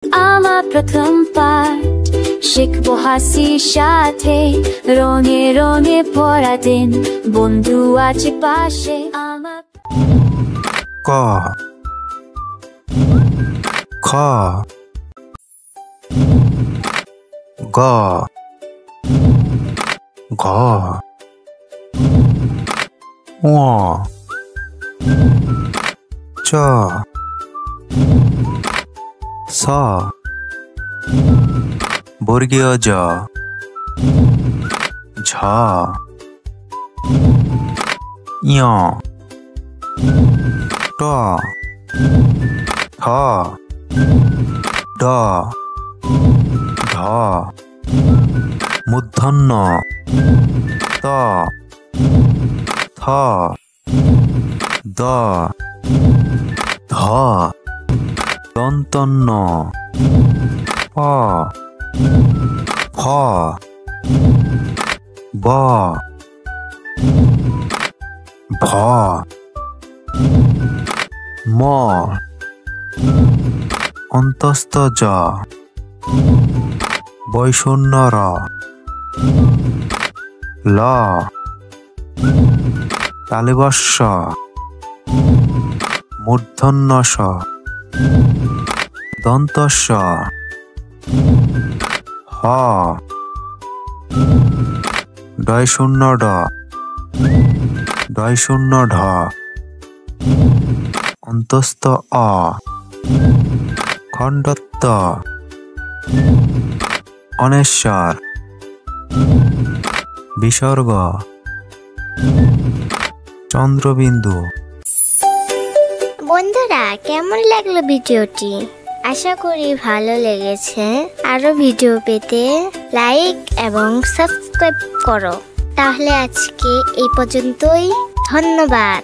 আমার প্রথম পাঠ শিখবো হাসির সাথে, রঙে রঙে ভরা দিন, বন্ধু আছে পাশে আমার। ক খ গ ঘ ঙ চ ছ বর্গীয় জ ঝ ঞ ট ঠ ড ঢ মূর্ধন্য ত থ দ ধ দন্তন্য প ফ ব ভ ম অন্তস্থ জ বৈষণ্য র ল তালবস্য মূর্ধন্য স দন্তস্য হ ডয়শূন্য ড ডয়শূন্য ঢ অন্তস্থ অ খণ্ডত্ব অনেশ্বর বিসর্গ চন্দ্রবিন্দু। বন্ধুরা, কেমন লাগলো ভিডিওটি? আশা করি ভালো লেগেছে। আরো ভিডিও পেতে লাইক এবং সাবস্ক্রাইব করো। তাহলে আজকে এই পর্যন্তই। ধন্যবাদ।